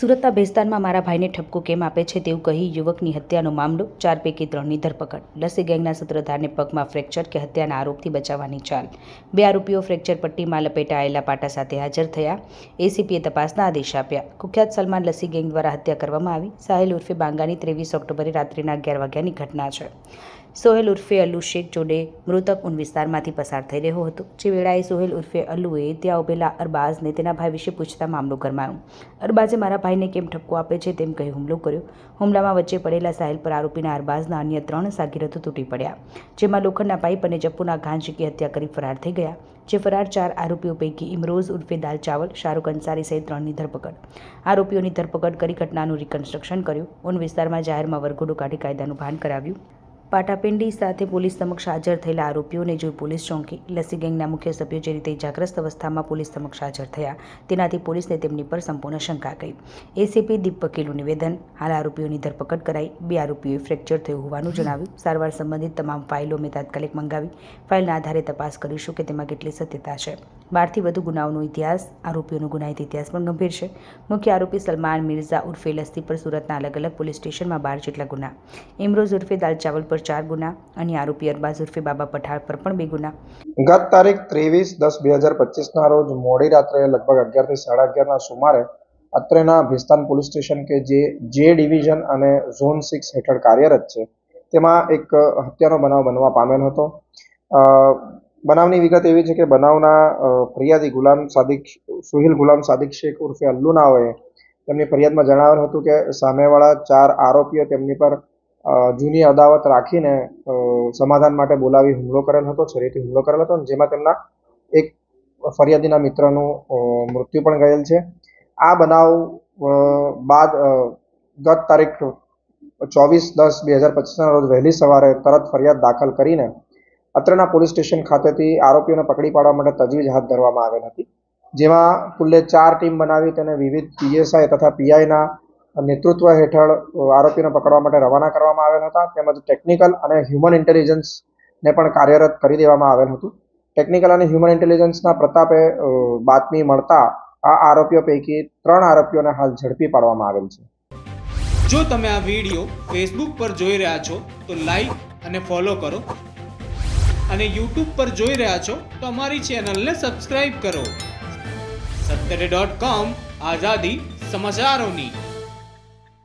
સુરતના ભેસ્તાનમાં મારા ભાઈને ઠપકો કેમ આપે છે તેવું કહી યુવકની હત્યાનો મામલો, 4 પૈકી 3ની ધરપકડ. લસ્સી ગેંગના સૂત્રધારને પગમાં ફ્રેક્ચર કે હત્યાના આરોપથી બચાવવાની ચાલ. 2 આરોપીઓ ફ્રેક્ચર પટ્ટીમાં લપેટાયેલા પાટા સાથે હાજર થયા. એસીપીએ તપાસના આદેશ આપ્યા. કુખ્યાત સલમાન લસ્સી ગેંગ દ્વારા હત્યા કરવામાં આવી. સાહિલ ઉર્ફે બાંગાની 23 ઓક્ટોબરે રાત્રિના 11 વાગ્યાની ઘટના છે. સોહેલ ઉર્ફે અલ્લુ શેખ જોડે મૃતક ઉન વિસ્તારમાંથી પસાર થઈ રહ્યો હતો. જે વેળાએ સોહેલ ઉર્ફે અલ્લુએ ત્યાં ઉભેલા અરબાઝને તેના ભાઈ વિશે પૂછતા મામલો ગરમાયો. અરબાઝે મારા ભાઈને કેમ ઠપકો આપે છે તેમ કહી હુમલો કર્યો. હુમલામાં વચ્ચે પડેલા સાહિલ પર આરોપીના અરબાઝના અન્ય 3 સાગીરતો તૂટી પડ્યા, જેમાં લોખંડના પાઇપ અને ચપ્પુના ઘા ઝીકી હત્યા કરી ફરાર થઈ ગયા. જે ફરાર 4 આરોપીઓ પૈકી ઇમરોઝ ઉર્ફે દાલ ચાવલ, શાહરૂખ અંસારી સહિત 3ની ધરપકડ. આરોપીઓની ધરપકડ કરી ઘટનાનું રિકન્સ્ટ્રક્શન કર્યું. ઉન વિસ્તારમાં જાહેરમાં વરઘોડો કાઢી કાયદાનું ભાન કરાવ્યું. પાટાપિંડી સાથે પોલીસ સમક્ષ હાજર થયેલા આરોપીઓને જોઈ પોલીસ ચોંકી. લસ્સી ગેંગના મુખ્ય સભ્યો જે રીતે ઇજાગ્રસ્ત અવસ્થામાં પોલીસ સમક્ષ હાજર થયા તેનાથી પોલીસને તેમની પર સંપૂર્ણ શંકા ગઈ. એસીપી દીપ વકીલનું નિવેદન. હાલ આરોપીઓની ધરપકડ કરાઈ. 2 આરોપીઓએ ફ્રેક્ચર થયું હોવાનું જણાવ્યું. સારવાર સંબંધિત તમામ ફાઇલો મેં તાત્કાલિક મંગાવી. ફાઇલના આધારે તપાસ કરીશું કે તેમાં કેટલી સત્યતા છે. 12થી વધુ ગુનાઓનો ઇતિહાસ. આરોપીઓનો ગુનાહિત ઇતિહાસ પણ ગંભીર છે. મુખ્ય આરોપી સલમાન મિર્ઝા ઉર્ફે લસ્સી પર સુરતના અલગ અલગ પોલીસ સ્ટેશનમાં 12 જેટલા ગુના. ઇમરોઝ ઉર્ફે દાલ ચાવલ પર 4 ગુના. અન્ય આરોપી અરબાઝ ઉર્ફે બાબા પઠાણ પર પણ 2 ગુના. ગત તારીખ 23/10/2025 રોજ મોડી રાત્રે લગભગ 11 થી 11:30 સુમારે અત્રેના ભેસ્તાન પોલીસ સ્ટેશન કે જે ડિવિઝન અને ઝોન 6 હેઠળ કાર્યરત છે તેમાં એક હત્યાનો બનાવ બનવા પામેલ હતો. બનાવની વિગત એવી છે કે બનાવના ફરિયાદી સુહિલ ગુલામ સાદિક શેખ ઉર્ફે અલ્લુ નાઓએ તેમની ફરિયાદમાં જણાવેલ હતું કે સામેવાળા 4 આરોપીઓ તેમની પર જૂની અદાવત રાખીને સમાધાન માટે બોલાવી હુમલો કરેલ હતો, છરીથી હુમલો કરેલ હતો, જેમાં તેમના એક ફરિયાદીના મિત્રનું મૃત્યુ પણ ગયેલ છે. આ બનાવ બાદ ગત તારીખ 24/10/2025 રોજ વહેલી સવારે તરત ફરિયાદ દાખલ કરીને અત્રેના પોલીસ સ્ટેશન ખાતેથી આરોપીઓને પકડી પાડવા માટે તજવીજ હાથ ધરવામાં આવેલ હતી, જેમાં કુલ્લે 4 ટીમ બનાવી તેને વિવિધ પીએસઆઈ તથા પીઆઈના નેતૃત્વ હેઠળ આરોપીને પકડવા માટે રવાના કરવામાં આવેલ હતા. તેમજ ટેકનિકલ અને હ્યુમન ઇન્ટેલિજન્સને પણ કાર્યરત કરી દેવામાં આવેલ હતું. ટેકનિકલ અને હ્યુમન ઇન્ટેલિજન્સના પ્રતાપે બાતમી મળતા આ આરોપીઓ પૈકી 3 આરોપીઓને હાલ ઝડપી પાડવામાં આવેલ છે. જો તમે આ વિડીયો ફેસબુક પર જોઈ રહ્યા છો તો લાઈક અને ફોલો કરો, અને યુટ્યુબ પર જોઈ રહ્યા છો તો અમારી ચેનલને સબસ્ક્રાઇબ કરો. સત્તરે.com આઝાદી સમાચારોની.